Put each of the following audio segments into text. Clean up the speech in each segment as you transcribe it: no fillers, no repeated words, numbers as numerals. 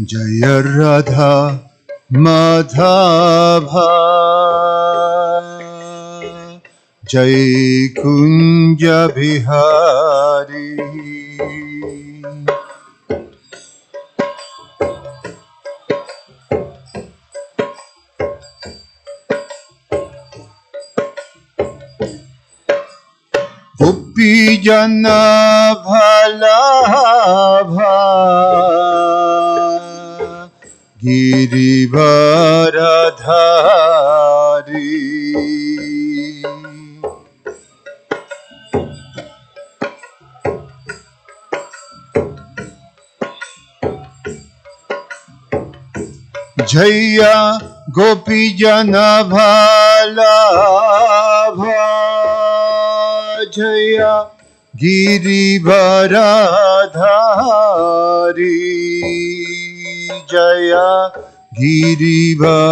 Jaya Radha Madhava Jai Kunja Bihari Gopi Jana Bhalabha Girivardhari Jaya Gopi Jana Bhalabha Jaya Girivardhari Jaya Girivardhari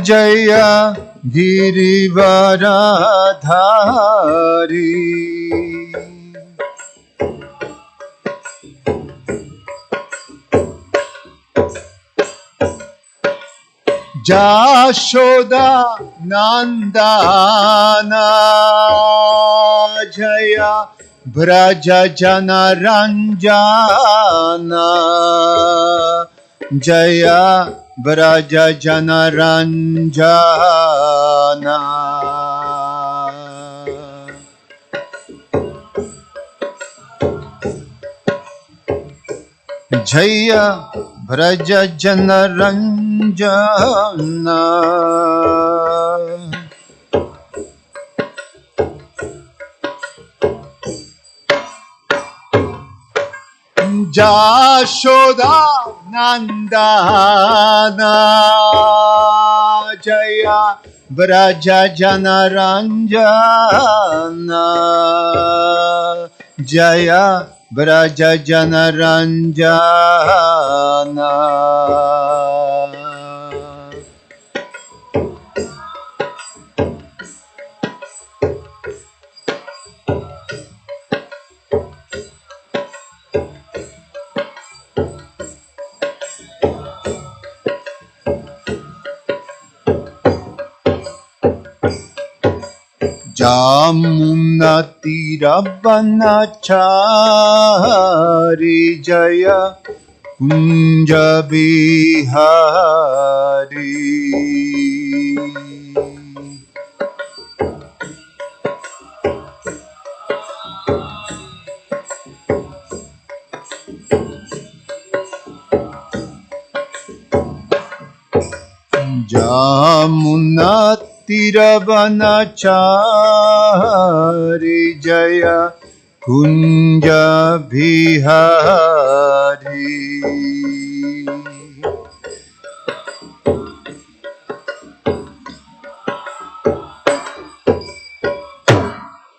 Jaya Girivardhari Jashoda Nandana Jaya Braja Jana Ranjana Jaya Braja Jana Ranjana Jaya Braja Jana Ranjana Jashoda Nandana Jaya Braja Jana Ranjana Jaya Braja Jana Ranjana Jamuna Tiravanachari Jaya Kunja Bihari Jamuna Tiravanachari Jaya Kunja Bihari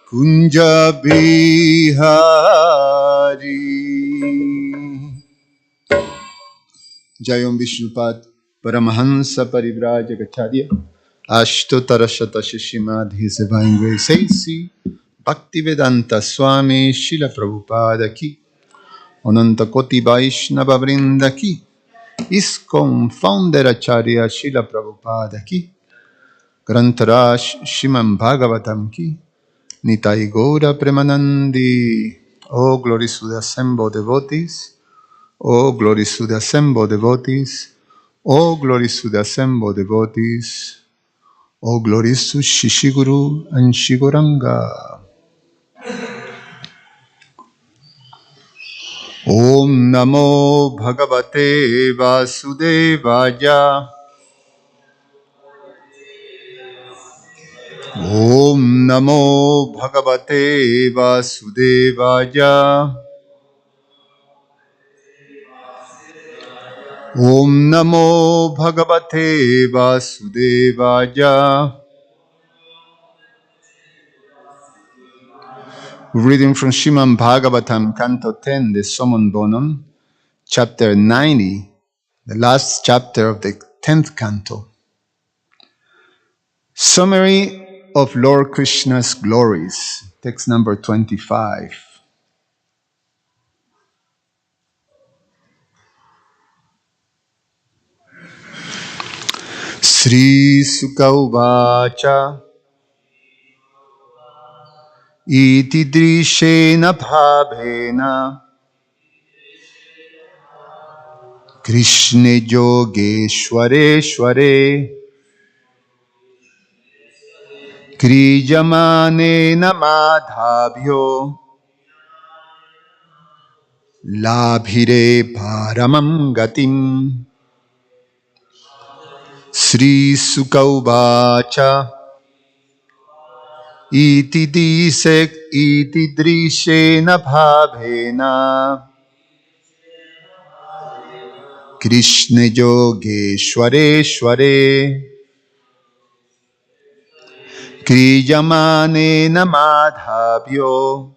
Kunja Bihari Jayam Vishnupad Paramahansa Parivrajagacharya Ashtotarashata Shishimadhi Sevaingre Seisi Bhaktivedanta Swami Shila Prabhupada Ki Ananta Koti Vaishnava Vrinda Ki ISKCON Founder Acharya Shila Prabhupada Ki Grantarash Shiman Bhagavatam Ki Nitai Gaura Premanandi Oh glory to the assembled devotees Oh glory to the assembled devotees Oh glory to the assembled devotees Oh glory to Shishiguru and Shiguranga Om Namo Bhagavate Vasudevaya Om Namo Bhagavate Vasudevaya Om Namo Bhagavate Vasudevaya Reading from Srimad Bhagavatam, Canto 10, the Summon Bonum, Chapter 90, the last chapter of the 10th canto. Summary of Lord Krishna's glories. Text number 25. Sri Sukha Uvacha Iti Drishena Bhavena Krishna Yogeshware Krijamane Namadhabhyo Labhire Paramam Gatim. Sri Sukha Uvacha iti drishena bhavena Krishna Yogeshware Kriyamane Namadhabhyo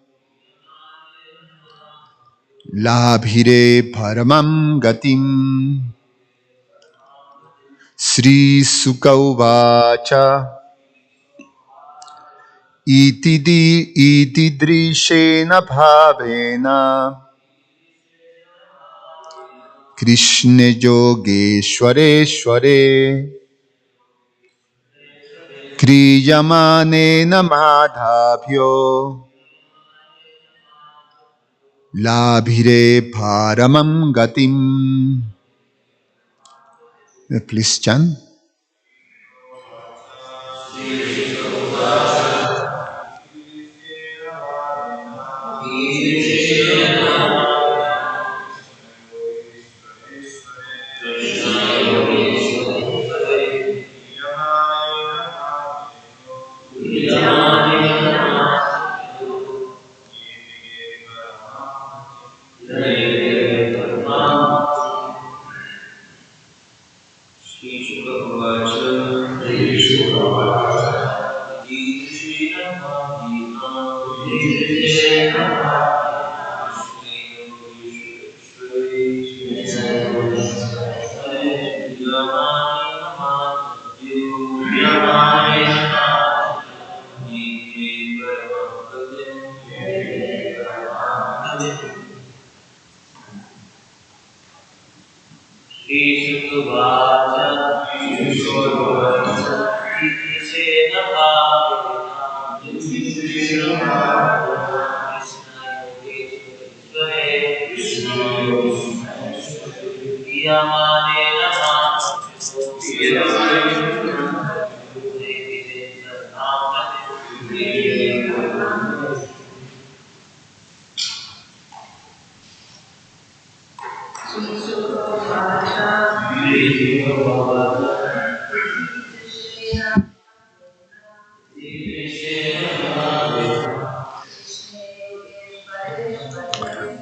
Labhire Paramam Gatim. Sri Sukha Uvacha iti drishena bhavena Krishna Yogeshware Kriyamane Namadhabhyo Labhire Paramam Gatim. Please chant.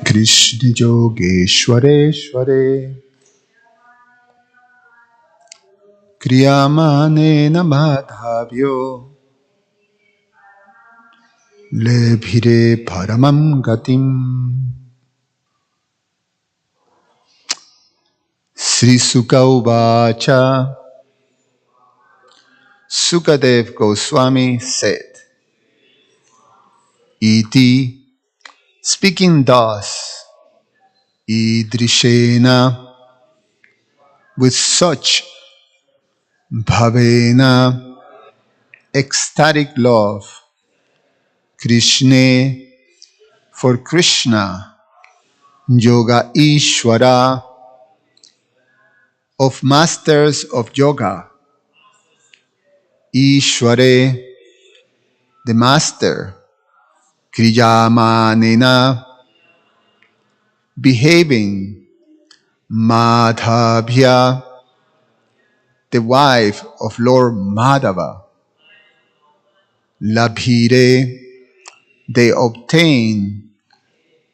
Krishna Yogeshware Kriyamane Namadhabhyo Lebhire Paramam Gatim. Sri Sukha Uvacha. Sukadev Goswami said, Iti, speaking thus, Idrishena, with such bhavena, ecstatic love, Krishna, for Krishna, Yoga Ishvara, of masters of yoga, Ishvare, the master, Kriyamanena, behaving, Madhavya, the wife of Lord Madhava, Labhire, they obtain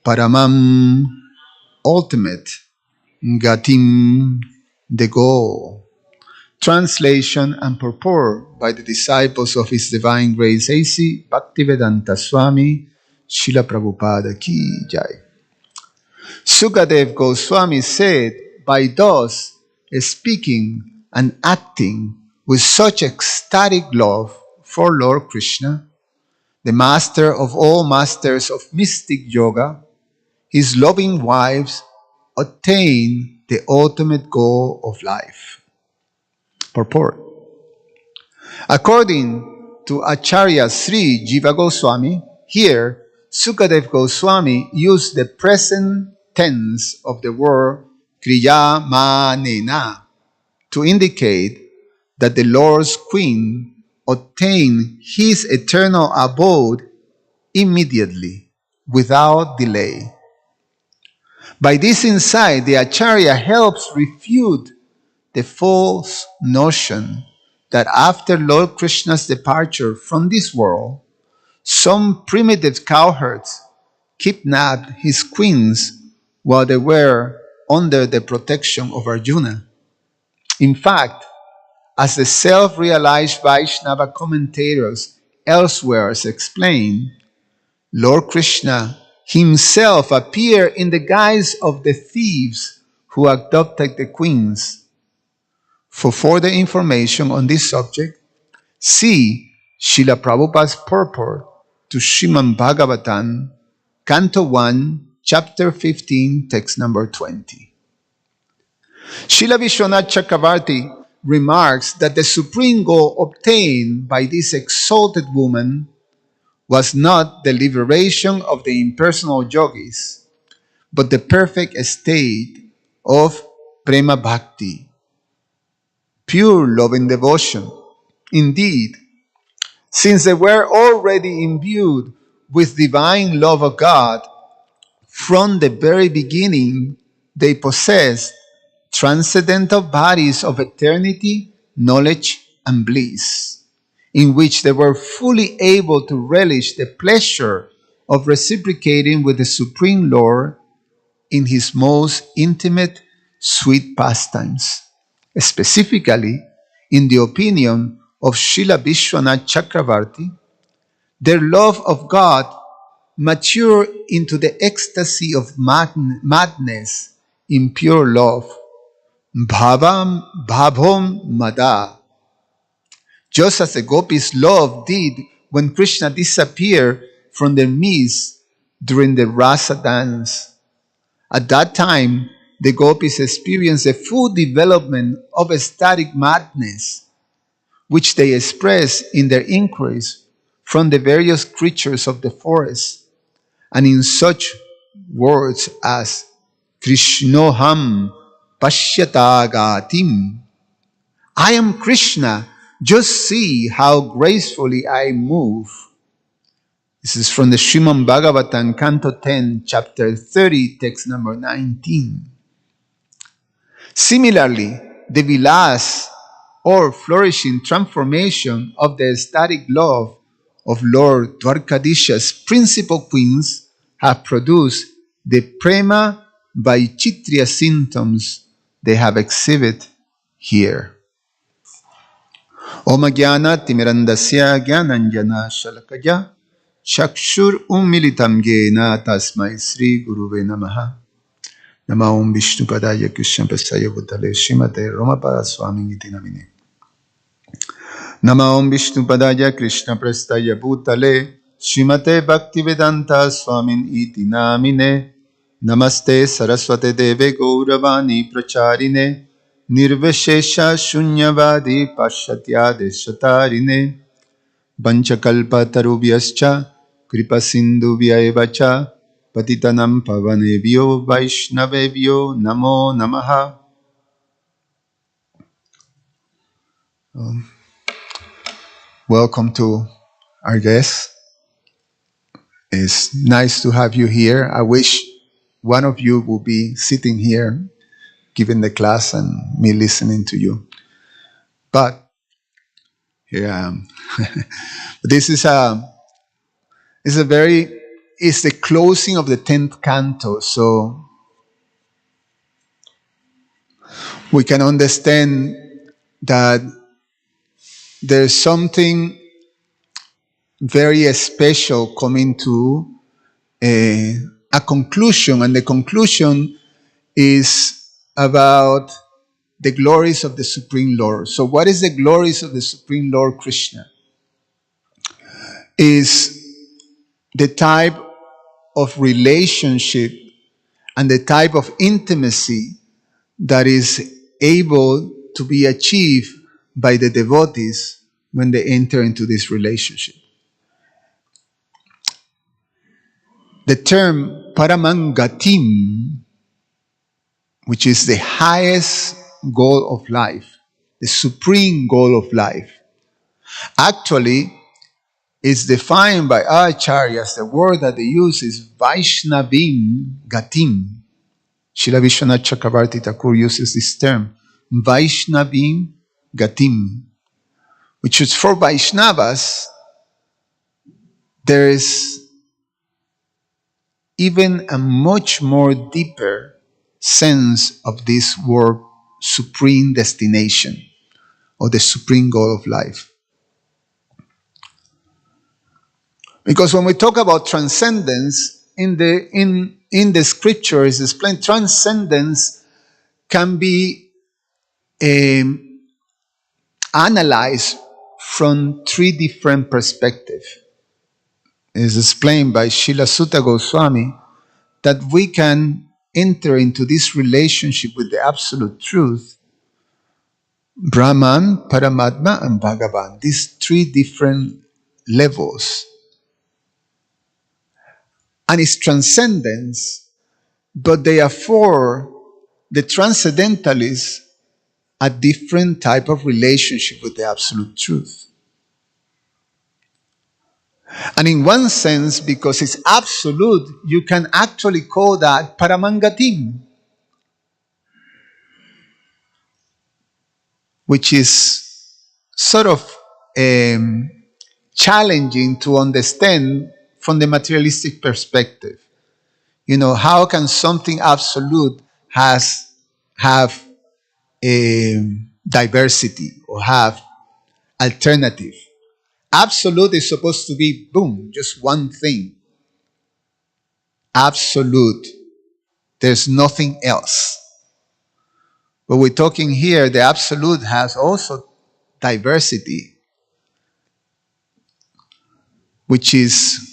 Paramam, ultimate, Gatim, the goal. Translation and purport by the disciples of His Divine Grace A.C. Bhaktivedanta Swami, Srila Prabhupada Ki Jai. Sukadev Goswami said, by thus speaking and acting with such ecstatic love for Lord Krishna, the master of all masters of mystic yoga, his loving wives attain the ultimate goal of life. Purport. According to Acharya Sri Jiva Goswami, here Sukadev Goswami used the present tense of the word kriyamanena to indicate that the Lord's queen obtained his eternal abode immediately, without delay. By this insight, the Acharya helps refute the false notion that after Lord Krishna's departure from this world, some primitive cowherds kidnapped his queens while they were under the protection of Arjuna. In fact, as the self-realized Vaishnava commentators elsewhere explain, Lord Krishna himself appeared in the guise of the thieves who abducted the queens. For further information on this subject, see Srila Prabhupada's purport to Srimad Bhagavatam, Canto 1, Chapter 15, text number 20. Srila Vishwanath Chakravarti remarks that the supreme goal obtained by this exalted woman was not the liberation of the impersonal yogis, but the perfect state of prema bhakti, pure love and devotion. Indeed, since they were already imbued with divine love of God, from the very beginning they possessed transcendental bodies of eternity, knowledge, and bliss, in which they were fully able to relish the pleasure of reciprocating with the Supreme Lord in his most intimate, sweet pastimes. Specifically, in the opinion of Srila Vishwanath Chakravarti, their love of God matured into the ecstasy of madness in pure love, bhavam mada, just as the gopis' love did when Krishna disappeared from their midst during the rasa dance. At that time, the gopis experienced a full development of ecstatic madness, which they express in their inquiries from the various creatures of the forest, and in such words as Krishnoham pashyatagatim, I am Krishna, just see how gracefully I move. This is from the Srimad Bhagavatam, Canto 10, Chapter 30, text number 19. Similarly, the vilas, or flourishing transformation of the ecstatic love of Lord Dwarkadisha's principal queens have produced the prema vaichitriya symptoms they have exhibited here. Om Jnana Timirandasya Jnananjana Shalakaya Chakshur Ummilitam Jena Tasmai Sri Guruve Namaha. Nama Om Vishnu Padaya Krishna Prasaya Bhutale Srimate Romapada Swami Iti Namine. Nama Om Vishnu Padaya Krishna Prasaya Bhutale Srimate Bhaktivedanta Swamin Iti Namine. Namaste Saraswate Deve Gauravani Pracharine Nirvishesha Shunyavadi Pashatya Deshatarine Vanchakalpa Tarubhyascha Kripa Sindhu Vyaevacha Patitanam Pavanebhyo Vaishnavebhyo Namo Namaha. Welcome to our guests. It's nice to have you here. I wish one of you would be sitting here giving the class and me listening to you. But here I am. This is it's the closing of the 10th canto, so we can understand that there's something very special coming to a conclusion, and the conclusion is about the glories of the Supreme Lord. So what is the glories of the Supreme Lord Krishna? Is the type of relationship and the type of intimacy that is able to be achieved by the devotees when they enter into this relationship. The term Paramangatim, which is the highest goal of life, the supreme goal of life, actually is defined by acharyas. The word that they use is Vaishnavim Gatim. Srila Vishwanath Chakravarti Thakur uses this term, Vaishnavim Gatim, which is for Vaishnavas. There is even a much more deeper sense of this word supreme destination or the supreme goal of life. Because when we talk about transcendence, in the scriptures it's explained, transcendence can be analyzed from three different perspectives. It is explained by Srila Sutta Goswami that we can enter into this relationship with the absolute truth, Brahman, Paramatma, and Bhagavan. These three different levels. And it's transcendence, but therefore the transcendentalists a different type of relationship with the absolute truth. And in one sense, because it's absolute, you can actually call that Paramangatim, which is sort of challenging to understand from the materialistic perspective. You know, how can something absolute have diversity or have alternative? Absolute is supposed to be, boom, just one thing. Absolute. There's nothing else. But we're talking here, the absolute has also diversity, which is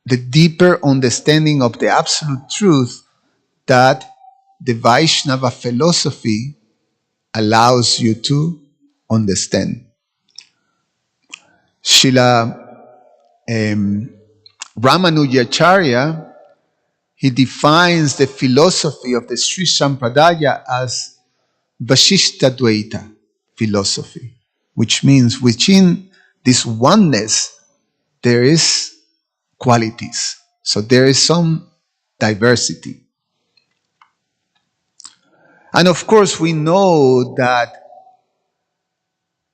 the deeper understanding of the absolute truth that the Vaishnava philosophy allows you to understand. Srila Ramanujacharya, he defines the philosophy of the Sri Sampradaya as Vasishta Dvaita philosophy, which means within this oneness there is qualities. So there is some diversity. And of course we know that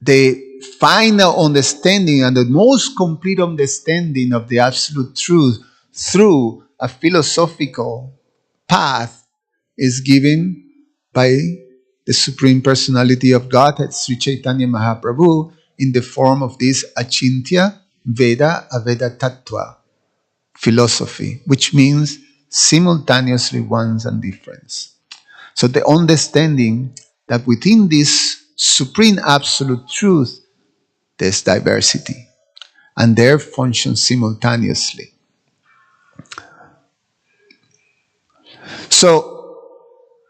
the final understanding and the most complete understanding of the absolute truth through a philosophical path is given by the Supreme Personality of Godhead, Sri Chaitanya Mahaprabhu, in the form of this Achintya Veda Aveda Tattva philosophy, which means simultaneously ones and difference. So the understanding that within this supreme absolute truth, there's diversity, and they function simultaneously. So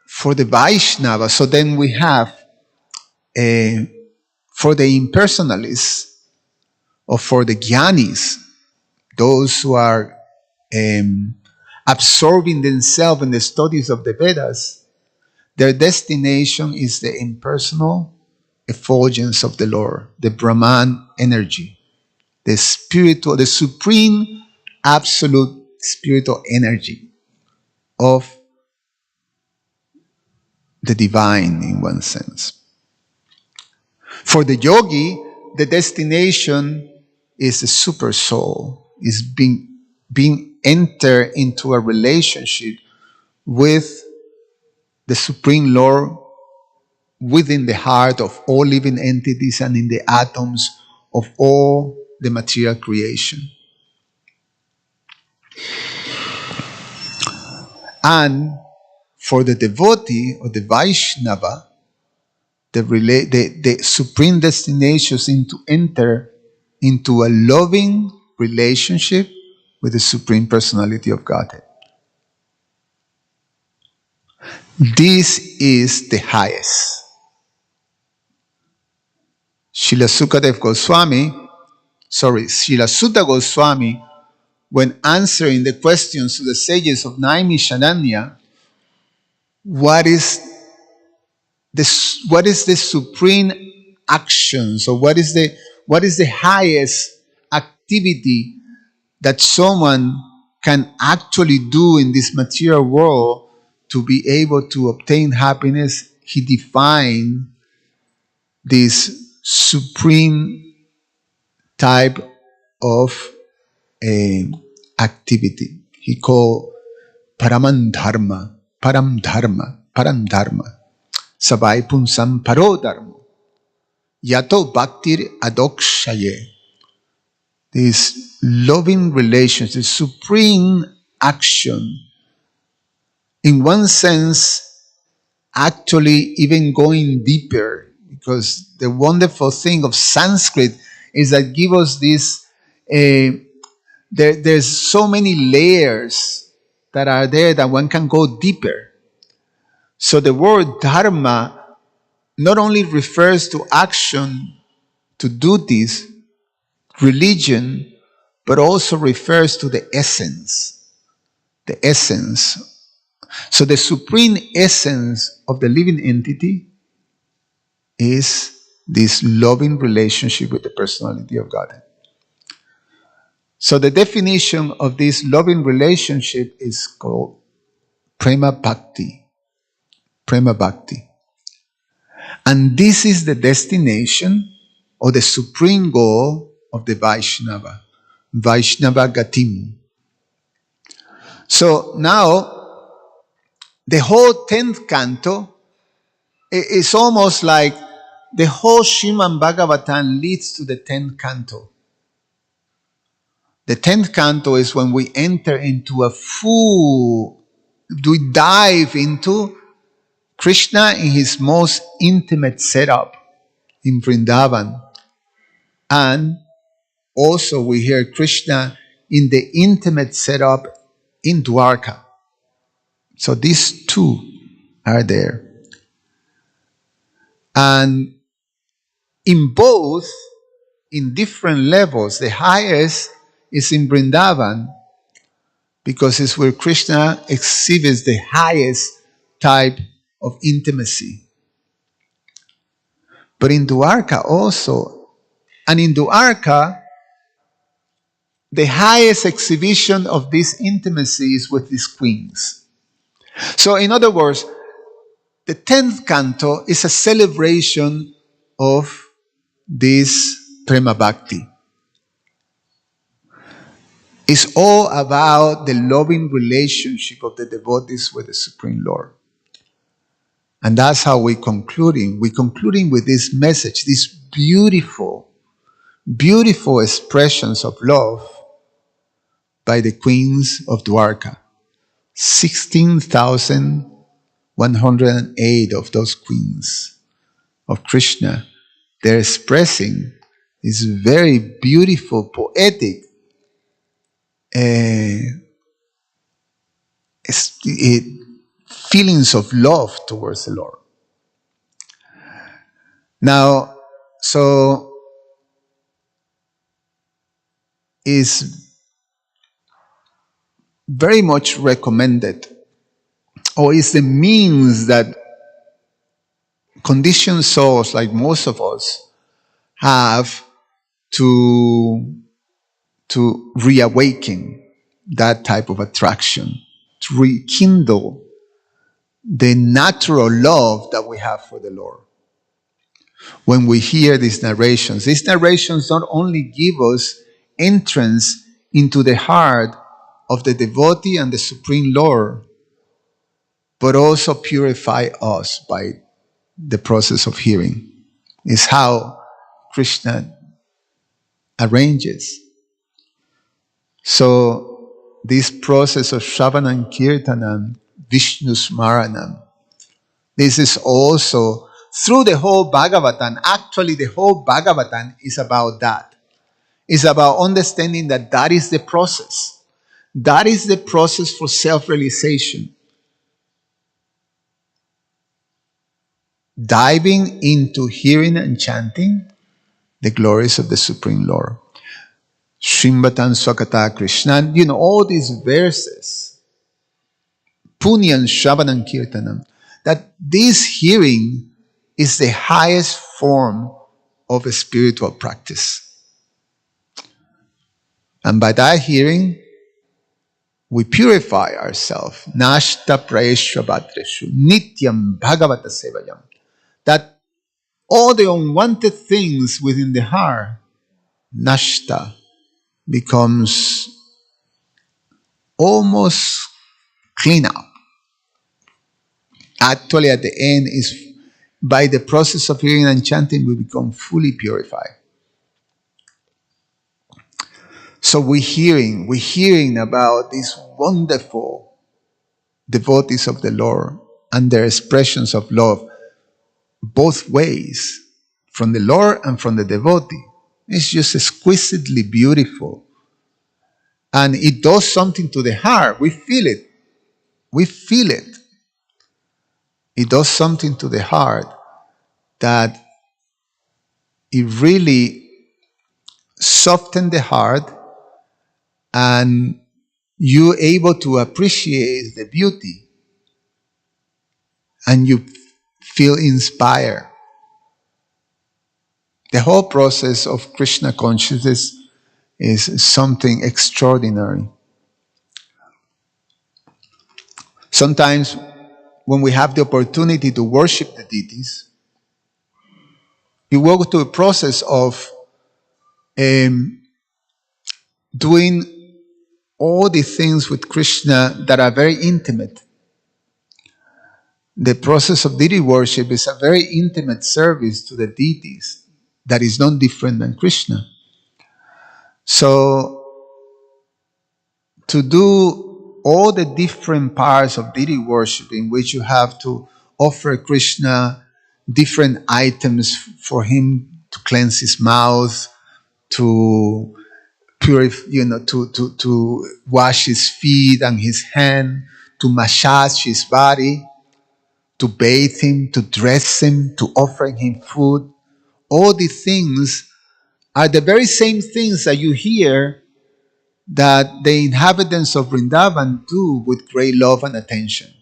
for the Vaishnava, so then we have for the impersonalists or for the Jnanis, those who are absorbing themselves in the studies of the Vedas, their destination is the impersonal effulgence of the Lord, the Brahman energy, the spiritual, the supreme absolute spiritual energy of the divine in one sense. For the yogi, the destination is the super soul, is being entered into a relationship with the Supreme Lord within the heart of all living entities and in the atoms of all the material creation. And for the devotee or the Vaishnava, the supreme destination is to enter into a loving relationship with the Supreme Personality of Godhead. This is the highest. Srila Sutta Goswami, when answering the questions to the sages of Naimishananya, what is the supreme action? So what is the highest activity that someone can actually do in this material world to be able to obtain happiness? He defined this supreme type of activity. He called param dharma. Sabai punsam paro dharma. Yato bhaktir adokshaye. This loving relationship, this supreme action, in one sense, actually even going deeper, because the wonderful thing of Sanskrit is that give us this, there's so many layers that are there that one can go deeper. So the word dharma not only refers to action, to duties, religion, but also refers to the essence. The essence. So the supreme essence of the living entity is this loving relationship with the personality of God. So the definition of this loving relationship is called prema bhakti. Prema bhakti. And this is the destination or the supreme goal of the Vaishnava. Vaishnava Gatim. So now, the whole 10th canto is almost like the whole Srimad Bhagavatam leads to the 10th canto. The 10th canto is when we enter into we dive into Krishna in his most intimate setup in Vrindavan. And also we hear Krishna in the intimate setup in Dwarka. So these two are there. And in both, in different levels, the highest is in Vrindavan, because it's where Krishna exhibits the highest type of intimacy. But in Dwarka also, and in Dwarka, the highest exhibition of this intimacy is with these queens. So in other words, the 10th canto is a celebration of this Prema Bhakti. It's all about the loving relationship of the devotees with the Supreme Lord. And that's how we're concluding. We're concluding with this message, these beautiful, beautiful expressions of love by the queens of Dwarka. 16,108 of those queens of Krishna, they're expressing this very beautiful, poetic feelings of love towards the Lord. Now, so is very much recommended, or is the means that conditioned souls like most of us have to reawaken that type of attraction, to rekindle the natural love that we have for the Lord. When we hear these narrations not only give us entrance into the heart of the devotee and the Supreme Lord, but also purify us by the process of hearing. It's how Krishna arranges. So this process of Shravanam Kirtanam, Vishnu Smaranam, this is also through the whole Bhagavatam. Actually, the whole Bhagavatam is about that. It's about understanding that that is the process. That is the process for self-realization. Diving into hearing and chanting the glories of the Supreme Lord. Shrimbatan Swakata Krishnan, all these verses, Punyan Shravanam Kirtanam, that this hearing is the highest form of a spiritual practice. And by that hearing, we purify ourselves. Nashta Praeshra Bhatreshu Nityam Bhagavata Sevayam. That all the unwanted things within the heart, Nashta, becomes almost clean up. Actually, at the end, is by the process of hearing and chanting, we become fully purified. So we're hearing about these wonderful devotees of the Lord and their expressions of love, both ways, from the Lord and from the devotee. It's just exquisitely beautiful. And it does something to the heart. We feel it. We feel it. It does something to the heart that it really softens the heart, and you're able to appreciate the beauty, and you feel inspired. The whole process of Krishna consciousness is something extraordinary. Sometimes when we have the opportunity to worship the deities, you go through a process of doing all the things with Krishna that are very intimate. The process of deity worship is a very intimate service to the deities that is not different than Krishna. So, to do all the different parts of deity worship, in which you have to offer Krishna different items for him to cleanse his mouth, to purify, to wash his feet and his hand, to massage his body, to bathe him, to dress him, to offer him food. All these things are the very same things that you hear that the inhabitants of Vrindavan do with great love and attention.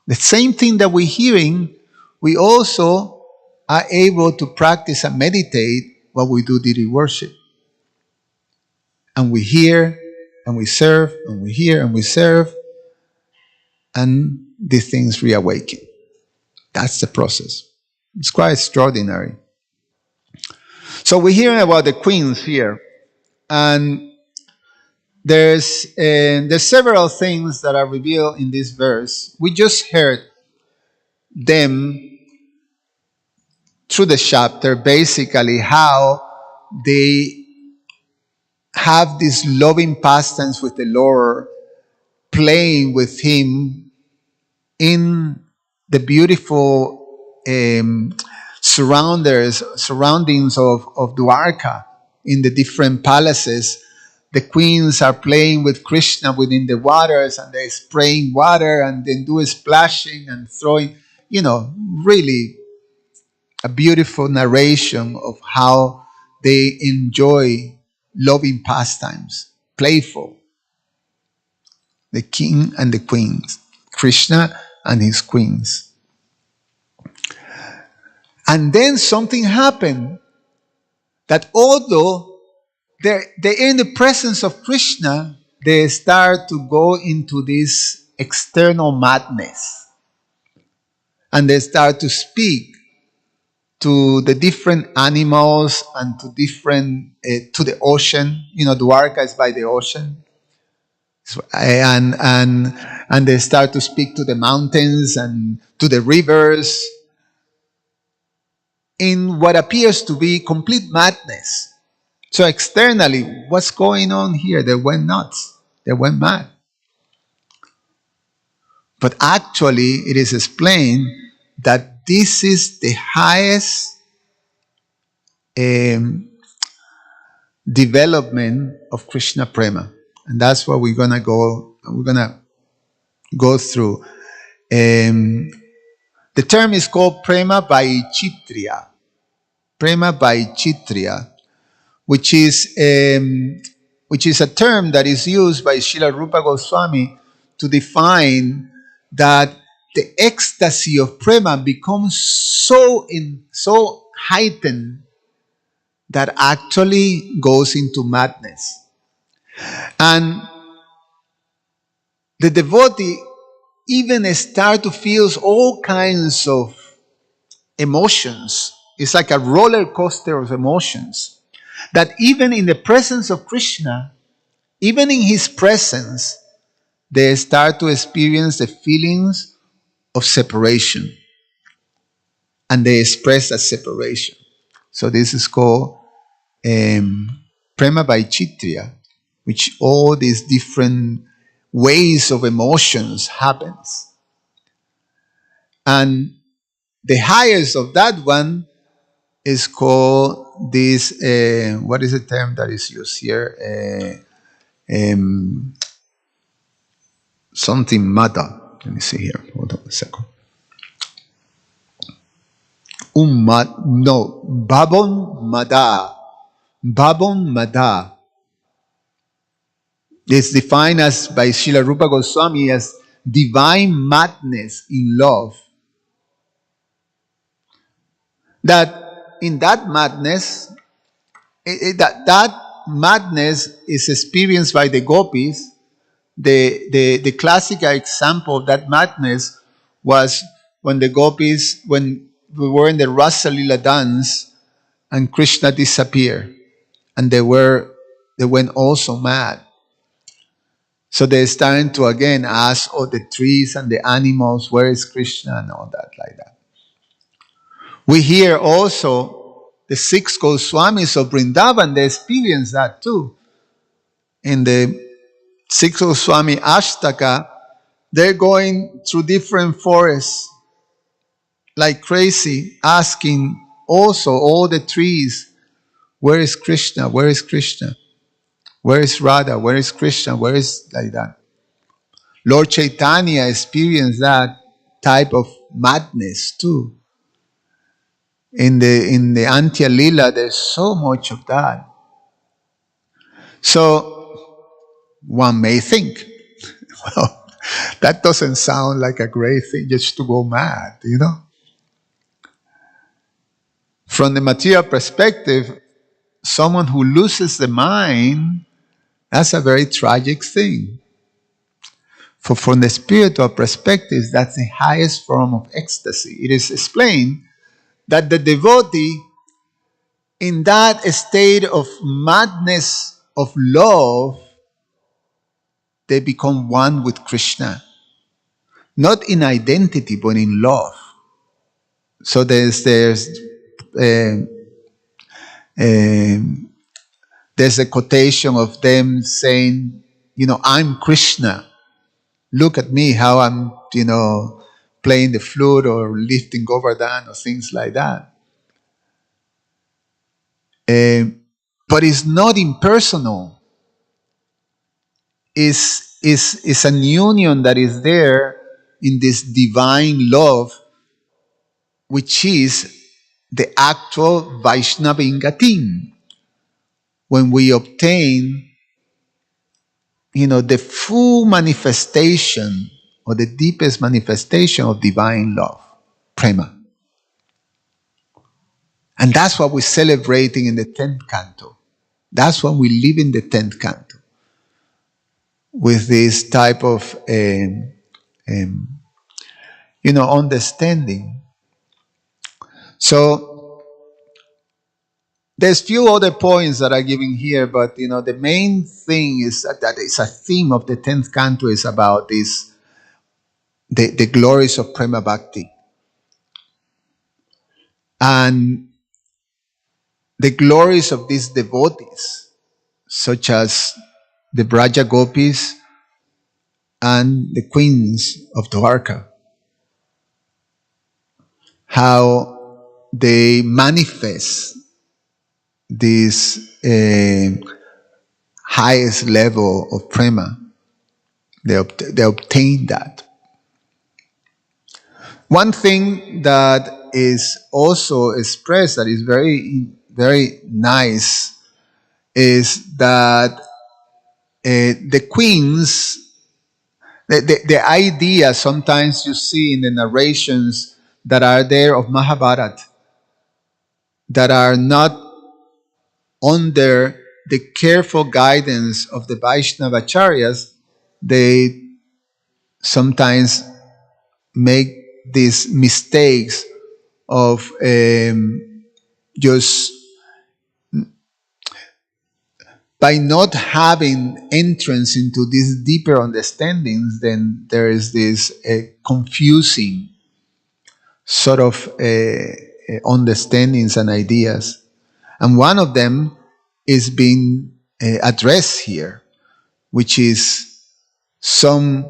The same thing that we're hearing, we also are able to practice and meditate while we do deity worship. And we hear and we serve, and we hear and we serve, and these things reawaken. That's the process. It's quite extraordinary. So we're hearing about the queens here, and there's several things that are revealed in this verse. We just heard them through the chapter, basically how they have this loving pastimes with the Lord, playing with him in the beautiful surroundings of Dwarka, in the different palaces. The queens are playing with Krishna within the waters, and they're spraying water and then do splashing and throwing, really a beautiful narration of how they enjoy loving pastimes, playful. The king and the queens, Krishna and his queens. And then something happened, that although they're in the presence of Krishna, they start to go into this external madness. And they start to speak to the different animals and to the ocean. Dwarka is by the ocean. So, and they start to speak to the mountains and to the rivers in what appears to be complete madness. So externally, what's going on here? They went nuts. They went mad. But actually, it is explained that this is the highest um, development of Krishna Prema. And that's what we're gonna go through. The term is called Prema by Chitriya. Prema by Chitriya, which is a term that is used by Srila Rupa Goswami to define that the ecstasy of prema becomes so heightened that actually goes into madness. And the devotee even start to feel all kinds of emotions. It's like a roller coaster of emotions. That even in the presence of Krishna, even in his presence, they start to experience the feelings of separation. And they express that separation. So this is called Prema by Chitriya, which all these different ways of emotions happens. And the highest of that one is called this, what is the term that is used here? Something mada. Let me see here. Hold on a second. Babon mada. Babon mada. It's defined as by Srila Rupa Goswami as divine madness in love. That in that madness, that madness is experienced by the gopis. The classical example of that madness was when the gopis, when we were in the Rasa Lila dance and Krishna disappeared, and they went also mad. So they're starting to again ask all the trees and the animals, where is Krishna and all that like that. We hear also the six Goswamis of Vrindavan, they experience that too. In the six Goswami Ashtaka, they're going through different forests like crazy, asking also all the trees, where is Krishna? Where is Krishna? Where is Radha? Where is Krishna? Where is like that? Lord Chaitanya experienced that type of madness too. In the Antya Lila, there's so much of that. So one may think, well, that doesn't sound like a great thing just to go mad, you know? From the material perspective, someone who loses the mind, that's a very tragic thing. For from the spiritual perspective, that's the highest form of ecstasy. It is explained that the devotee, in that state of madness of love, they become one with Krishna. Not in identity, but in love. So there's a quotation of them saying, I'm Krishna. Look at me, how I'm, playing the flute or lifting Govardhan or things like that. But it's not impersonal. It's an union that is there in this divine love, which is the actual Vaishnava Ingatim. When we obtain, the full manifestation or the deepest manifestation of divine love, prema. And that's what we're celebrating in the 10th canto. That's when we live in the 10th canto. With this type of, understanding. So, there's few other points that I'm giving here, but, the main thing is that it's a theme of the 10th canto is about this, the glories of Prema Bhakti. And the glories of these devotees, such as the Braja Gopis and the queens of Dwarka. how they manifest this highest level of prema. They obtain that. One thing that is also expressed that is very, very nice is that the queens, the idea sometimes you see in the narrations that are there of Mahabharata that are not under the careful guidance of the Vaishnavacharyas, they sometimes make these mistakes of just by not having entrance into these deeper understandings, then there is this confusing sort of understandings and ideas. And one of them is being addressed here, which is some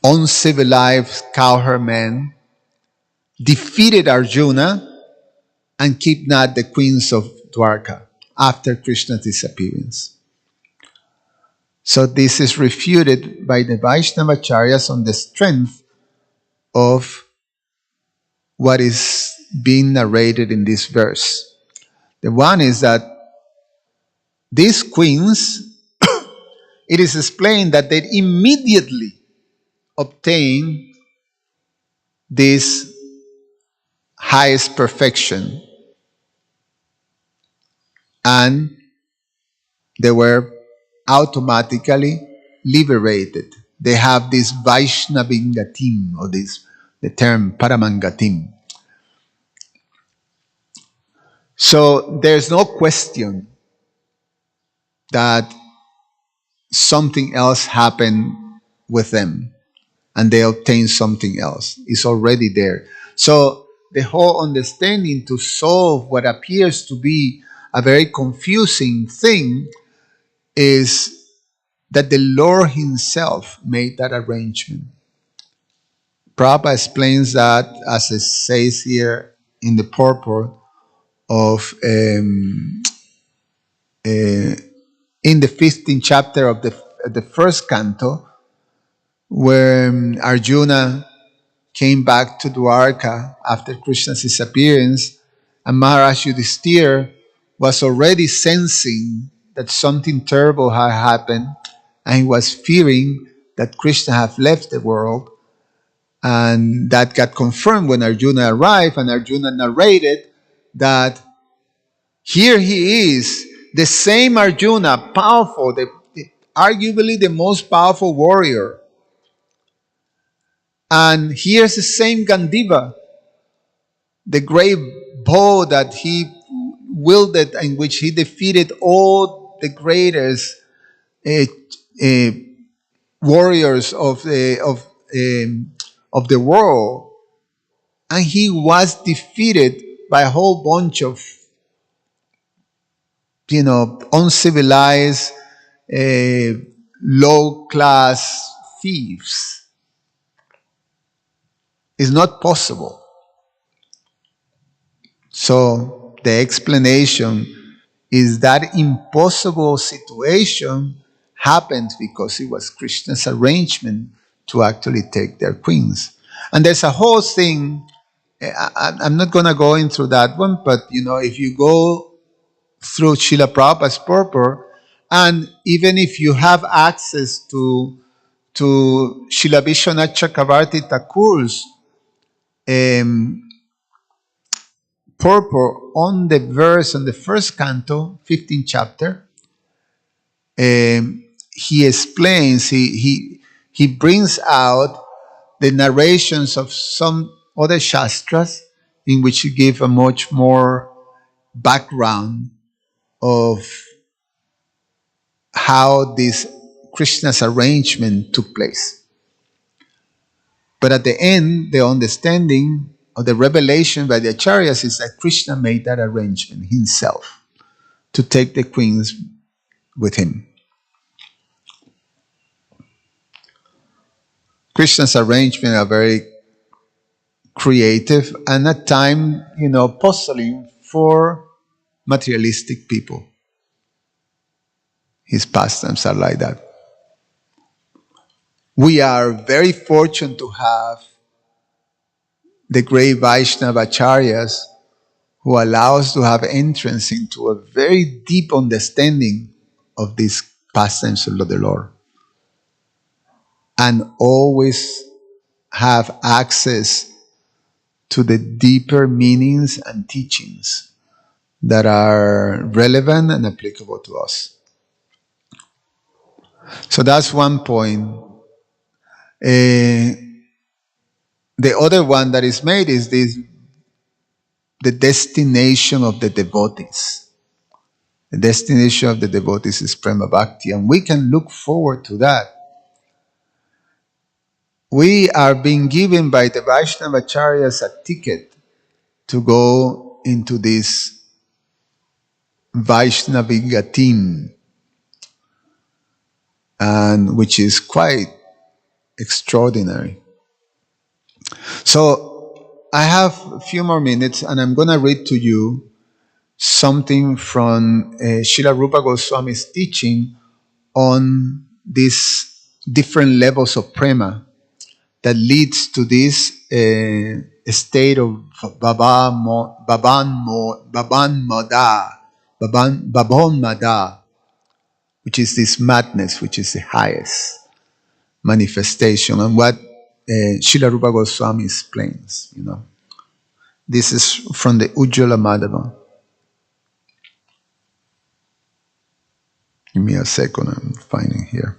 uncivilized cowherd men defeated Arjuna and kidnapped the queens of Dwarka after Krishna's disappearance. So this is refuted by the Vaishnavacharyas on the strength of what is being narrated in this verse. The one is that these queens, it is explained that they immediately obtain this highest perfection and they were automatically liberated. They have this Vaishnavingatim, or this the term Paramangatim. So there's no question that something else happened with them and they obtain something else. It's already there. So the whole understanding to solve what appears to be a very confusing thing is that the Lord Himself made that arrangement. Prabhupada explains that, as it says here in the purport of in the 15th chapter of the first canto, where Arjuna came back to Dwarka after Krishna's disappearance, and Maharaj Yudhisthira was already sensing that something terrible had happened, and he was fearing that Krishna had left the world. And that got confirmed when Arjuna arrived, and Arjuna narrated that here he is, the same Arjuna, powerful, arguably the most powerful warrior. And here's the same Gandiva, the great bow that he wielded, in which he defeated all the greatest uh, uh, warriors of the world, and he was defeated by a whole bunch of uncivilized, uh, low class thieves. It's not possible. So the explanation is that impossible situation happened because it was Krishna's arrangement to actually take their queens. And there's a whole thing, I'm not going to go into that one, but if you go through Srila Prabhupada's purport, and even if you have access to Srila Vishwanath Chakravarti Thakur's purport on the verse on the first canto, 15th chapter, he explains, he brings out the narrations of some other shastras in which he give a much more background of how this Krishna's arrangement took place. But at the end, the understanding of the revelation by the acharyas is that Krishna made that arrangement himself to take the queens with him. Krishna's arrangement are very creative and at time, puzzling for materialistic people. His pastimes are like that. We are very fortunate to have the great Vaishnava Acharyas who allow us to have entrance into a very deep understanding of these pastimes of the Lord. And always have access to the deeper meanings and teachings that are relevant and applicable to us. So that's one point. The other one that is made is the destination of the devotees. The destination of the devotees is Prema Bhakti, and we can look forward to that. We are being given by the Vaishnava Acharyas a ticket to go into this Vaishnavigatim, and which is quite extraordinary. So I have a few more minutes, and I'm going to read to you something from Srila Rupa Goswami's teaching on these different levels of prema that leads to this state of babon mada, which is this madness, which is the highest manifestation, and what Srila Rupa Goswami explains. This is from the Ujjvala Madhava. Give me a second, I'm finding here.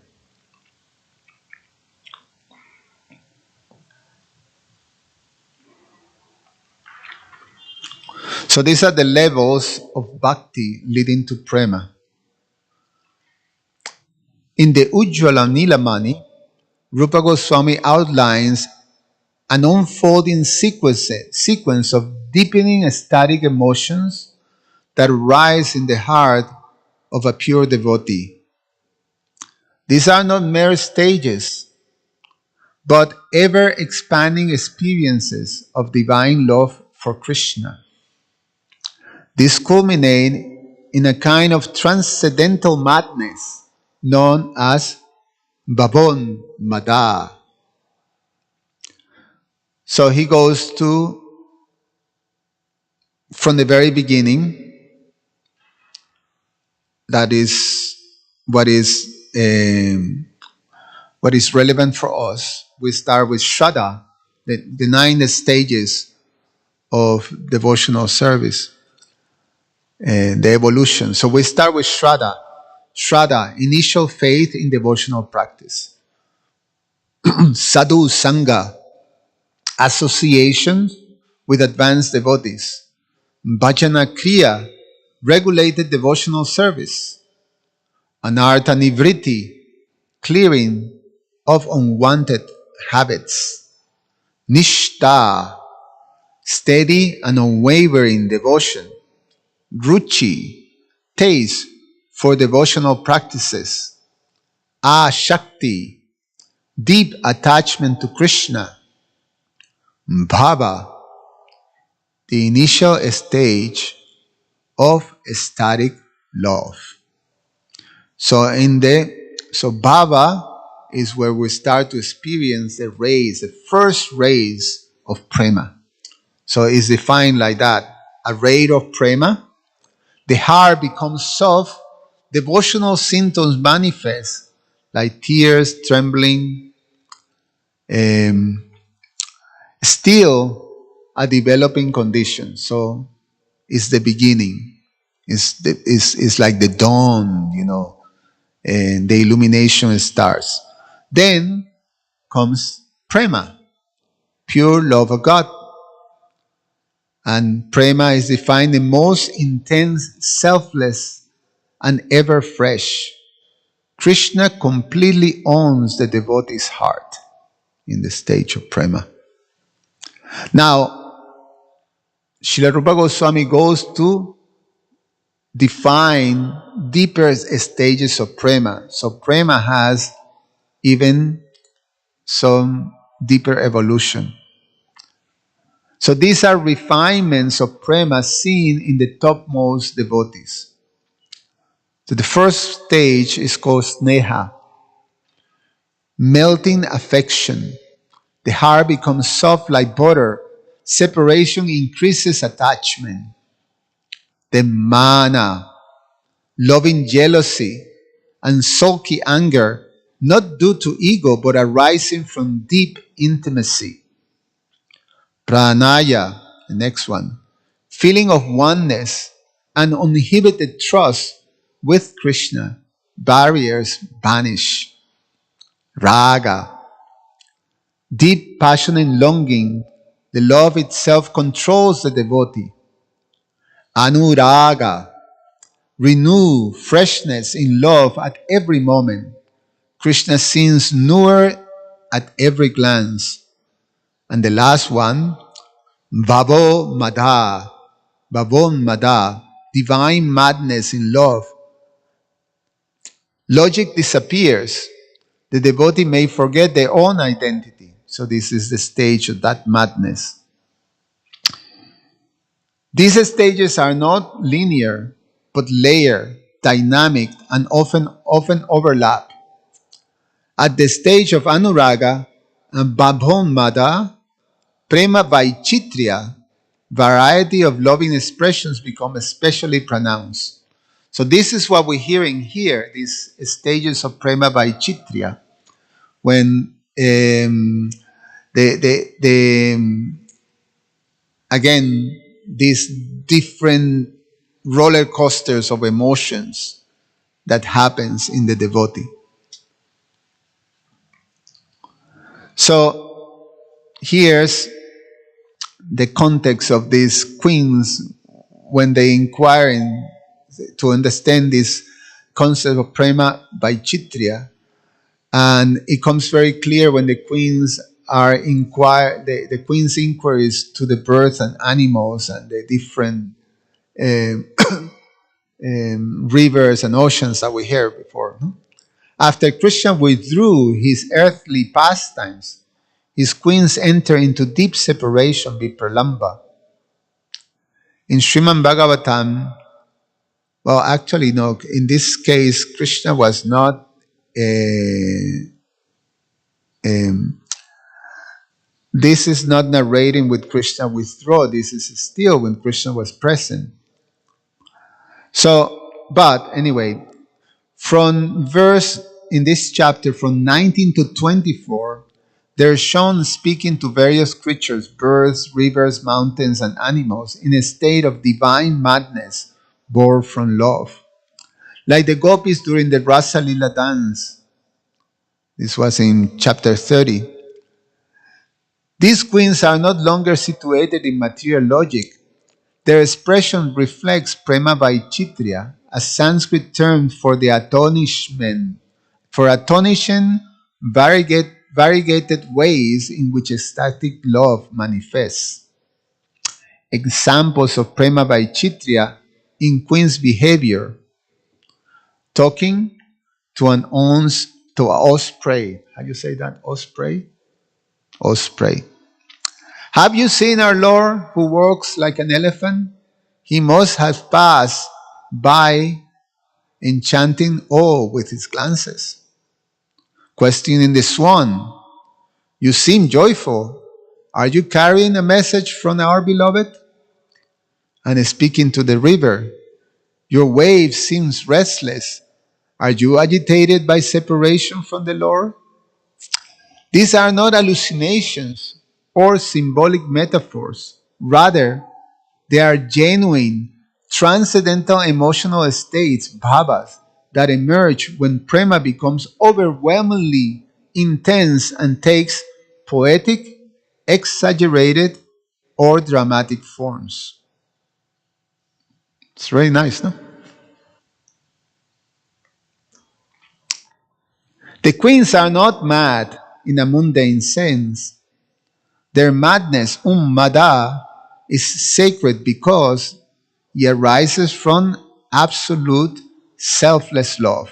So these are the levels of bhakti leading to prema. In the Ujjvala Nilamani, Rupa Goswami outlines an unfolding sequence of deepening ecstatic emotions that rise in the heart of a pure devotee. These are not mere stages, but ever-expanding experiences of divine love for Krishna. These culminate in a kind of transcendental madness known as Babon Mada. So he goes from the very beginning, that is what is relevant for us. We start with Shraddha, the 9 stages of devotional service, the evolution. So we start with Shraddha. Shraddha, initial faith in devotional practice. Sadhu Sangha, association with advanced devotees. Bhajana Kriya, regulated devotional service. Anartha Nivritti, clearing of unwanted habits. Nishtha, steady and unwavering devotion. Ruchi, taste for devotional practices. Ashakti, deep attachment to Krishna. Bhava, the initial stage of ecstatic love. So bhava is where we start to experience the first rays of prema. So it's defined like that. A ray of prema, the heart becomes soft, devotional symptoms manifest like tears, trembling, still a developing condition. So it's the beginning. It's like the dawn, and the illumination starts. Then comes prema, pure love of God. And prema is defined the most intense, selfless, and ever fresh. Krishna completely owns the devotee's heart in the stage of prema. Now, Srila Rupa Goswami goes to define deeper stages of prema. So prema has even some deeper evolution. So these are refinements of prema seen in the topmost devotees. So the first stage is called sneha, melting affection. The heart becomes soft like butter. Separation increases attachment. Then mana, loving jealousy and sulky anger, not due to ego but arising from deep intimacy. Pranaya, the next one, feeling of oneness and uninhibited trust with Krishna. Barriers vanish. Raga, deep passionate longing. The love itself controls the devotee. Anuraga, renew freshness in love at every moment. Krishna seems newer at every glance. And the last one, Vavo Madha, Bhavon Madha, divine madness in love. Logic disappears. The devotee may forget their own identity. So this is the stage of that madness. These stages are not linear, but layered, dynamic, and often overlap. At the stage of Anuraga and Bhavon Madha, Prema Vaichitria, variety of loving expressions become especially pronounced. So this is what we're hearing here, these stages of Prema Vaichitria, when again, these different roller coasters of emotions that happens in the devotee. So here's the context of these queens when they inquire to understand this concept of prema by chitria, and it comes very clear when the queens are the queen's inquiries to the birds and animals and the different rivers and oceans that we heard before. After Krishna withdrew his earthly pastimes, his queens enter into deep separation with Pralamba. In Srimad Bhagavatam, well, actually, no, in this case, Krishna was not. This is not narrating with Krishna withdraw. This is still when Krishna was present. So, but anyway, from verse in this chapter, from 19 to 24, they're shown speaking to various creatures, birds, rivers, mountains, and animals, in a state of divine madness born from love. Like the gopis during the Rasa Lila dance. This was in chapter 30. These queens are not longer situated in material logic. Their expression reflects prema vaichitria, a Sanskrit term for the astonishing variegated ways in which ecstatic love manifests. Examples of prema vaichitria in queen's behavior: talking to an osprey. How do you say that? Osprey? Osprey. Have you seen our Lord who walks like an elephant? He must have passed by enchanting awe with his glances. Questioning the swan, you seem joyful. Are you carrying a message from our beloved? And speaking to the river, your wave seems restless. Are you agitated by separation from the Lord? These are not hallucinations or symbolic metaphors. Rather, they are genuine, transcendental emotional states, bhavas, that emerge when prema becomes overwhelmingly intense and takes poetic, exaggerated, or dramatic forms. It's very nice, no? The queens are not mad in a mundane sense. Their madness, mada, is sacred because it arises from absolute selfless love.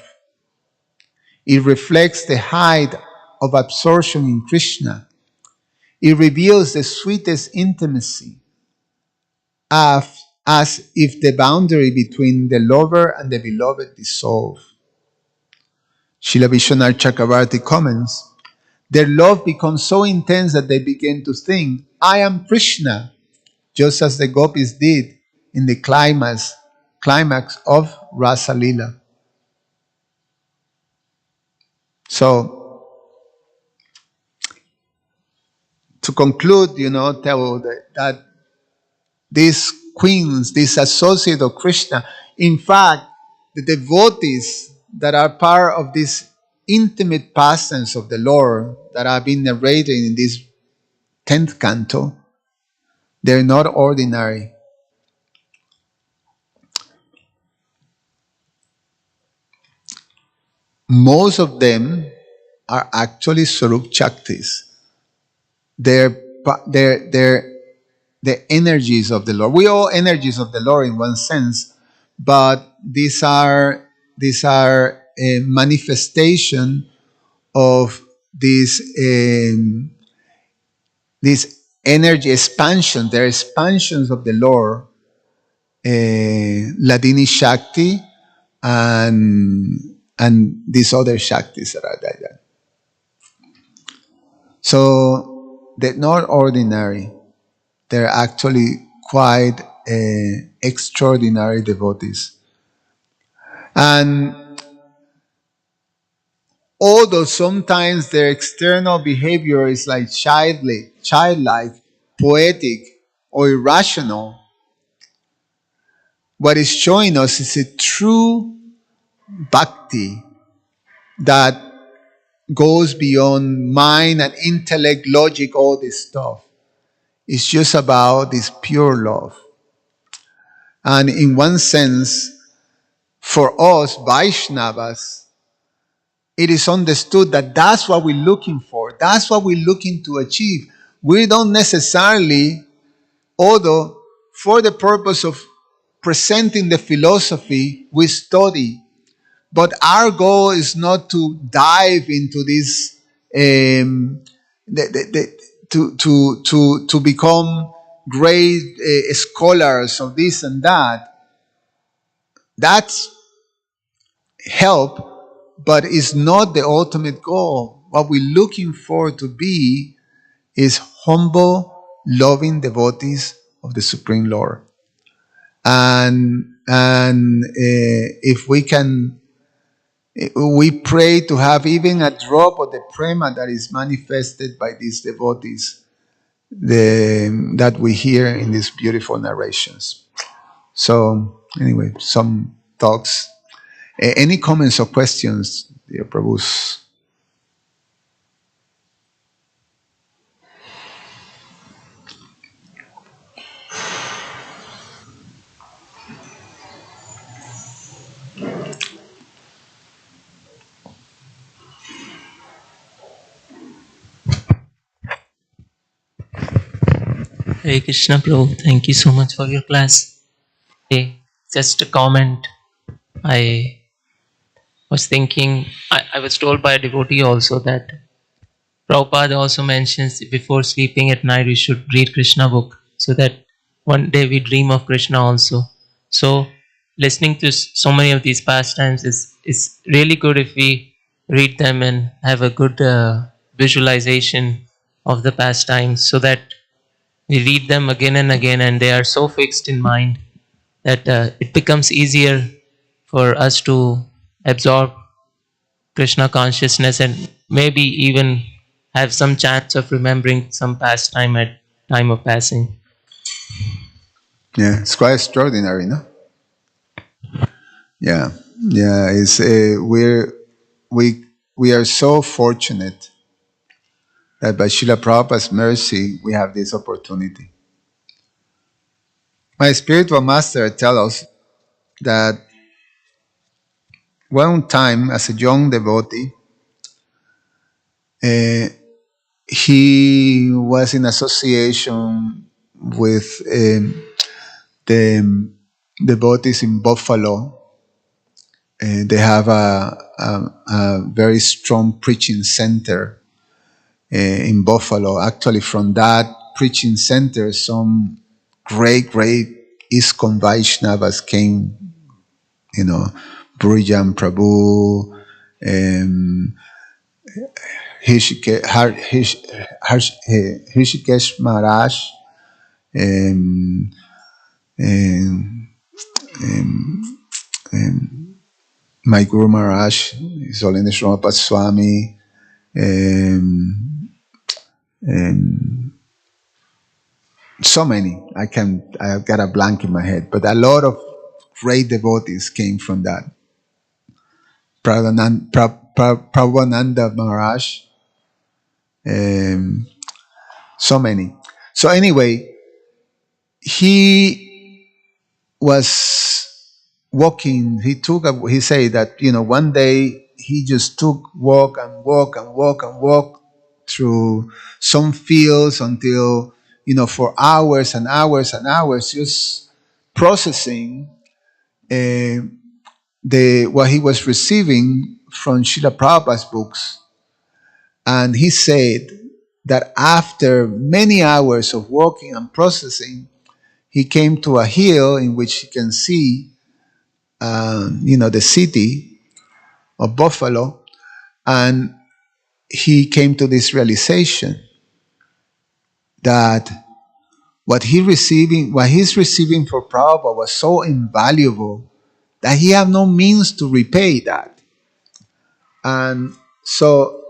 It reflects the height of absorption in Krishna. It reveals the sweetest intimacy, as if the boundary between the lover and the beloved dissolve. Srila Vishwanath Chakravarti comments, their love becomes so intense that they begin to think, I am Krishna, just as the gopis did in the climax of Rasa Lila. So, to conclude, tell that these queens, these associates of Krishna, in fact, the devotees that are part of this intimate pastimes of the Lord that have been narrated in this 10th canto, they're not ordinary. Most of them are actually Swarup Shaktis. They're the energies of the Lord. We all energies of the Lord in one sense, but these are a manifestation of this energy expansion. They're expansions of the Lord, Ladini Shakti, and these other Shaktis that are there. So they're not ordinary. They're actually quite extraordinary devotees. And although sometimes their external behavior is like childlike, poetic, or irrational, what is showing us is a true bhakti that goes beyond mind and intellect, logic, all this stuff. It's just about this pure love. And in one sense, for us, Vaishnavas, it is understood that that's what we're looking for. That's what we're looking to achieve. We don't necessarily, although for the purpose of presenting the philosophy, we study. But our goal is not to dive into this, to become great scholars of this and that. That's help, but it's not the ultimate goal. What we're looking for to be is humble, loving devotees of the Supreme Lord. And if we can, we pray to have even a drop of the prema that is manifested by these devotees that we hear in these beautiful narrations. So anyway, some thoughts. Any comments or questions, dear Prabhus? Hare Krishna Prabhu, thank you so much for your class. Hey, just a comment. I was thinking, I was told by a devotee also that Prabhupada also mentions before sleeping at night we should read Krishna book so that one day we dream of Krishna also. So listening to so many of these pastimes is really good if we read them and have a good visualization of the pastimes so that we read them again and again and they are so fixed in mind that it becomes easier for us to absorb Krishna consciousness and maybe even have some chance of remembering some past time at time of passing. Yeah, it's quite extraordinary, no? Yeah, yeah. It's we are so fortunate that by Srila Prabhupada's mercy we have this opportunity. My spiritual master tells us that one time, as a young devotee, uh, he was in association with the devotees in Buffalo. They have a very strong preaching center. in Buffalo. Actually, from that preaching center, some great ISKCON Vaishnavas came, you know, Burijan Prabhu, um, Hrishikesh Maharaj, um, um, my Guru Maharaj, His Holiness Ramapat Swami, um, so many. I've got a blank in my head, but a lot of great devotees came from that. Prabhupada Maharaj, um, so many. So anyway, he was walking. He said that, one day he just took walk through some fields until, for hours and hours and hours, just processing uh, the what he was receiving from Srila Prabhupada's books. And he said that after many hours of walking and processing, he came to a hill in which he can see, the city of Buffalo, and he came to this realization that what he's receiving for Prabhupada was so invaluable that he had no means to repay that. And so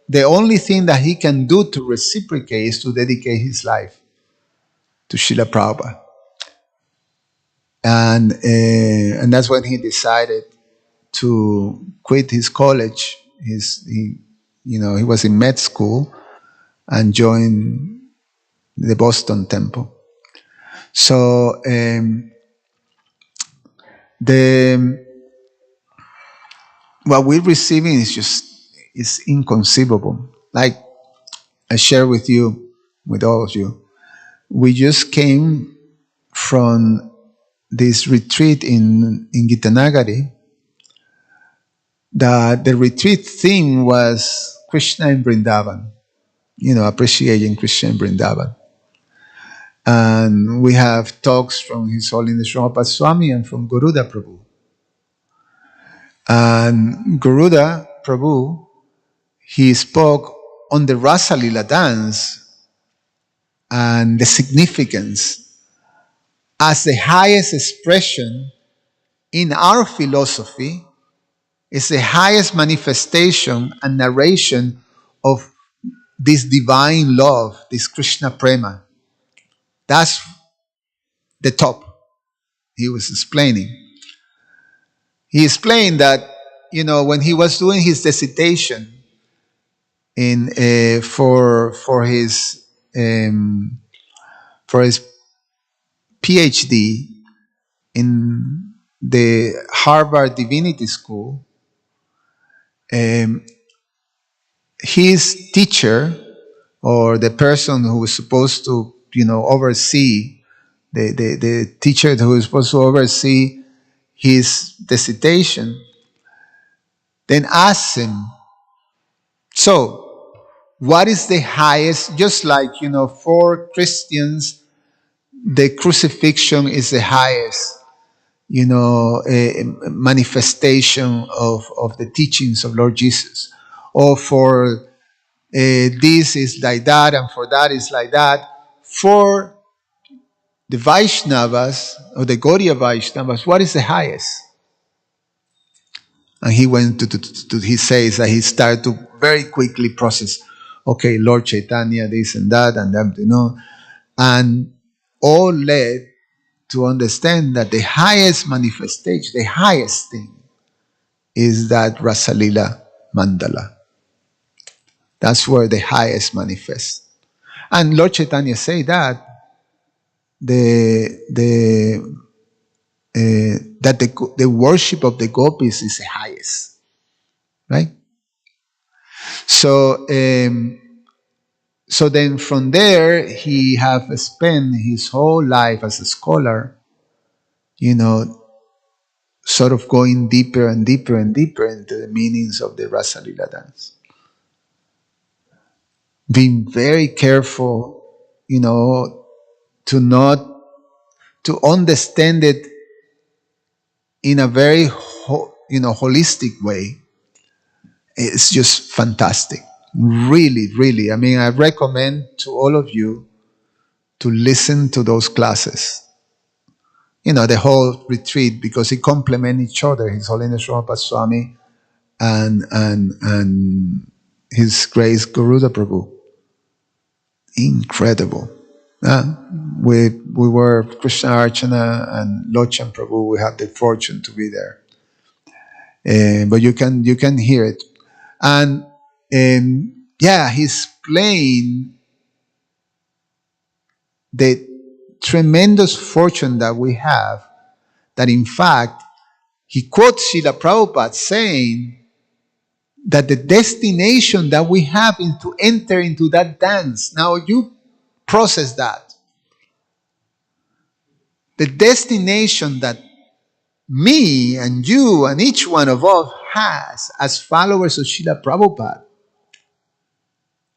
the only thing that he can do to reciprocate is to dedicate his life to Srila Prabhupada. And that's when he decided to quit his college. He was in med school and joined the Boston Temple. So the what we're receiving is inconceivable. Like I share with all of you, we just came from this retreat in Gitanagari. The retreat theme was Krishna in Vrindavan, appreciating Krishna in Vrindavan. And we have talks from His Holiness Ramapat Swami and from Guruda Prabhu. And Guruda Prabhu, he spoke on the Rasa Lila dance and the significance as the highest expression in our philosophy, is the highest manifestation and narration of this divine love, this Krishna Prema. That's the top. He was explaining. He explained that, when he was doing his dissertation in for his PhD in the Harvard Divinity School, his teacher, or the person who was supposed to, oversee, the teacher who was supposed to oversee his dissertation, then asked him, so what is the highest, just like, for Christians, the crucifixion is the highest, manifestation of the teachings of Lord Jesus. Or for this is like that, and for that is like that. For the Vaishnavas, or the Gaudiya Vaishnavas, what is the highest? And he went he says that he started to very quickly process, okay, Lord Chaitanya, this and that, and all led to understand that the highest manifestation, the highest thing, is that Rasalila Mandala. That's where the highest manifests. And Lord Chaitanya say that the worship of the gopis is the highest, right? So so then from there he have spent his whole life as a scholar, sort of going deeper and deeper and deeper into the meanings of the Rasa Lila dance. being very careful, you know, to not to understand it in a very holistic way. It's just fantastic. Really, really. I mean, I recommend to all of you to listen to those classes. You know, the whole retreat, because it complement each other. His Holiness Rupa Swami and His Grace Garuda Prabhu. Incredible. Uh, we were Krishna Archana and Lochan Prabhu. We had the fortune to be there, but you can hear it, and yeah, he's playing the tremendous fortune that we have. That in fact, he quotes Srila Prabhupada saying that the destination that we have is to enter into that dance. Now you process that. The destination that me and you and each one of us has as followers of Srila Prabhupada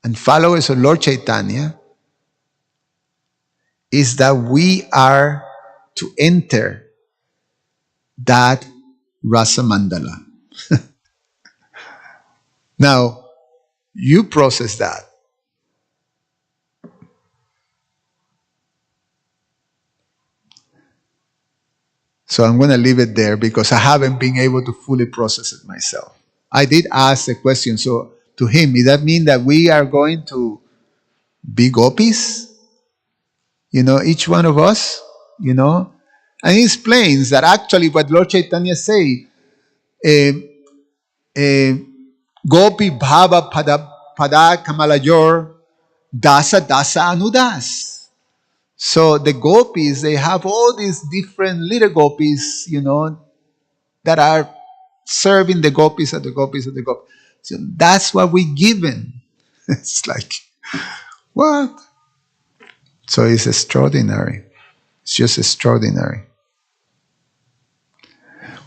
and followers of Lord Chaitanya is that we are to enter that Rasa Mandala. Now, you process that. So I'm going to leave it there because I haven't been able to fully process it myself. I did ask the question to him, does that mean that we are going to be gopis? You know, each one of us, you know? And he explains that actually what Lord Chaitanya say, eh, eh, Gopi Bhava Pada Kamalayor Dasa Dasa Anudas. So the gopis, they have all these different little gopis, you know, that are serving the gopis and the gopis and the gopis. So that's what we given. It's like, what? So it's extraordinary. It's just extraordinary.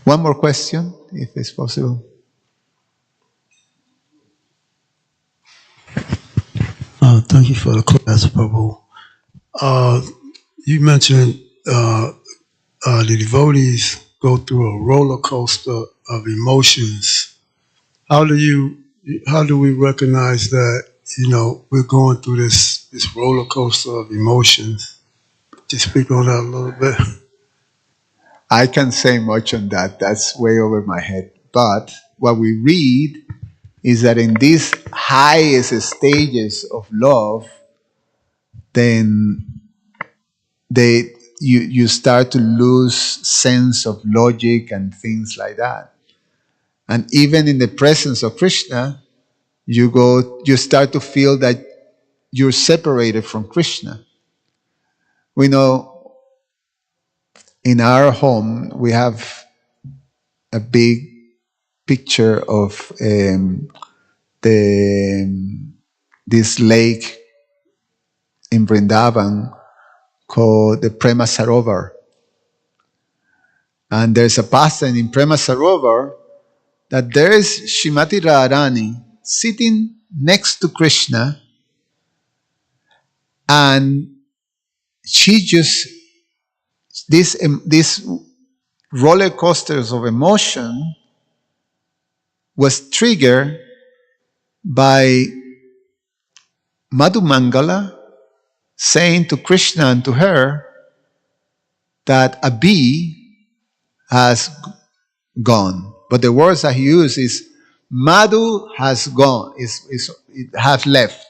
One more question, if it's possible. Thank you for the class, Prabhu. You mentioned the devotees go through a roller coaster of emotions. How do we recognize that, you know, we're going through this roller coaster of emotions? Just speak on that a little bit. I can't say much on that. That's way over my head. But what we read is that in these highest stages of love, then you start to lose sense of logic and things like that. And even in the presence of Krishna, you start to feel that you're separated from Krishna. We know in our home we have a big picture of this lake in Vrindavan called the Prema Sarovar. And there's a passage in Prema Sarovar that there is Shrimati Radharani sitting next to Krishna, and she just this roller coasters of emotion was triggered by Madhu Mangala saying to Krishna and to her that a bee has gone. But the words that he used is Madhu has gone, it has left.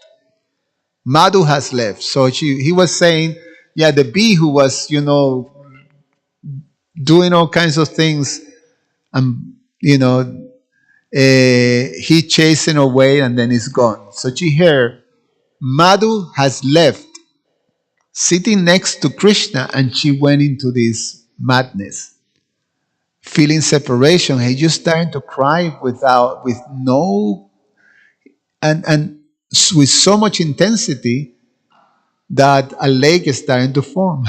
Madhu has left. So he was saying, yeah, the bee who was, you know, doing all kinds of things, and, you know, he chasing away and then he's gone. So she heard, Madhu has left, sitting next to Krishna, and she went into this madness, feeling separation. He just started to cry with no, and with so much intensity that a lake is starting to form.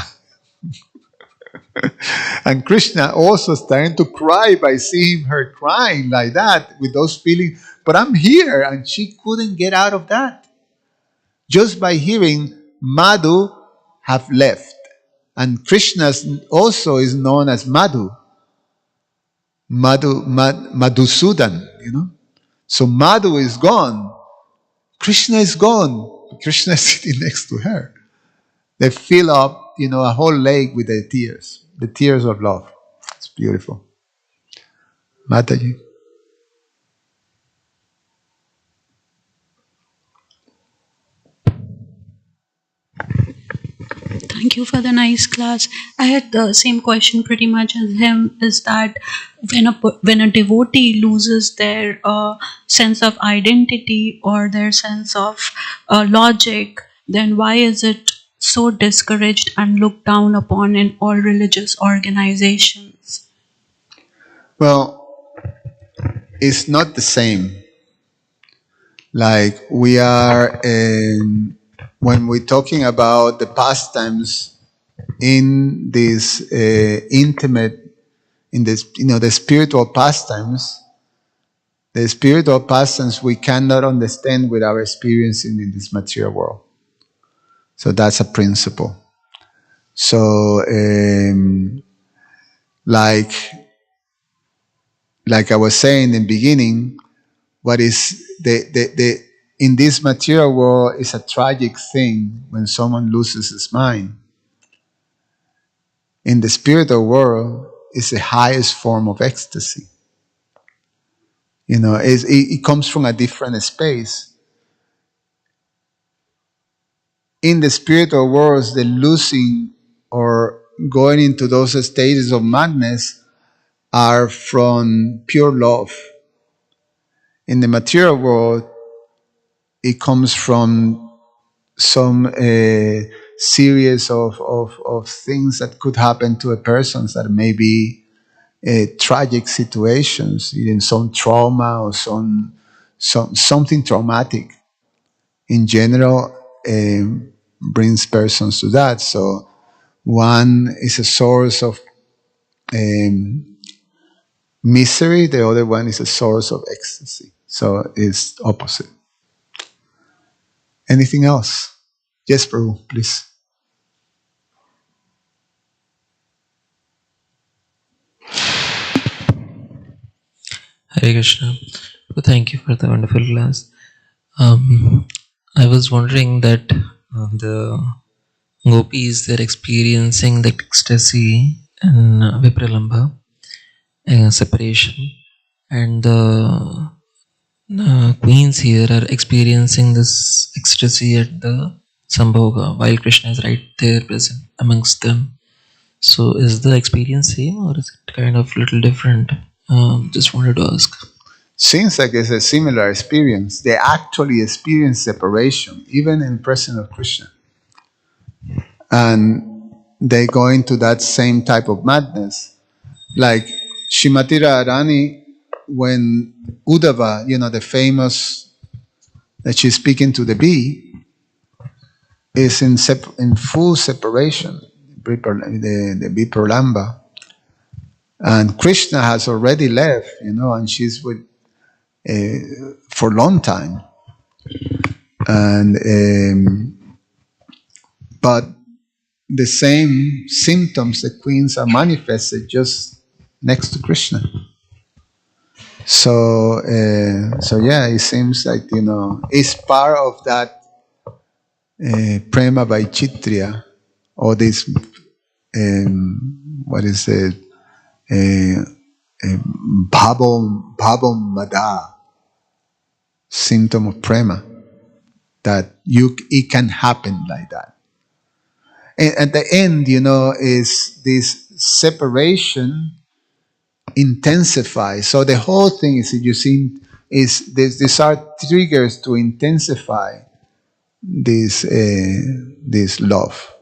And Krishna also starting to cry by seeing her crying like that with those feelings. But I'm here, and she couldn't get out of that. Just by hearing Madhu have left. And Krishna also is known as Madhusudan, you know. So Madhu is gone. Krishna is gone. Krishna is sitting next to her. They fill up, a whole lake with the tears of love. It's beautiful. Mataji. Thank you for the nice class. I had the same question pretty much as him. Is that when a devotee loses their sense of identity or their sense of logic, then why is it so discouraged and looked down upon in all religious organizations? Well, it's not the same. Like we are when we're talking about the pastimes in this intimate, in this, the spiritual pastimes. The spiritual pastimes we cannot understand with our experiencing in this material world. So that's a principle. So, like I was saying in the beginning, what is the in this material world is a tragic thing when someone loses his mind. In the spiritual world, it's the highest form of ecstasy. It comes from a different space. In the spiritual worlds, the losing or going into those stages of madness are from pure love. In the material world, it comes from some series of things that could happen to a person that may be tragic situations, in some trauma or something traumatic. In general, brings persons to that. So one is a source of misery, the other one is a source of ecstasy. So it's opposite. Anything else? Yes, Prabhu, please. Hare Krishna. So thank you for the wonderful class. I was wondering that the gopis, they're experiencing the ecstasy and vipralambha, separation, and the queens here are experiencing this ecstasy at the Sambhoga while Krishna is right there present amongst them. So is the experience same or is it kind of little different? Just wanted to ask. Seems like it's a similar experience. They actually experience separation, even in presence of Krishna. And they go into that same type of madness. Like Shrimati Radharani, when Uddhava, the famous, that she's speaking to the bee, is in full separation, the Vipralamba. And Krishna has already left, and she's with for a long time. And but the same symptoms, the queens are manifested just next to Krishna. So yeah, it seems like it's part of that prema vaicitria, or this what is it, bhavam mada, symptom of prema, that it can happen like that. And at the end, is this separation intensifies. So the whole thing is, you see, is these are triggers to intensify this love,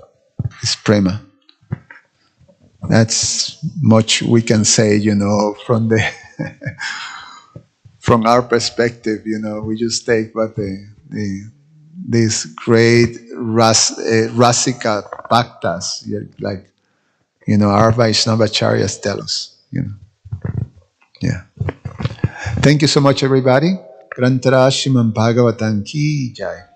this prema. That's much we can say, from the from our perspective. We just take what these great Rasika Bhaktas, like, our Vaishnavacharyas tell us. Yeah. Thank you so much, everybody. Grantara Srimad Bhagavatam ki jai.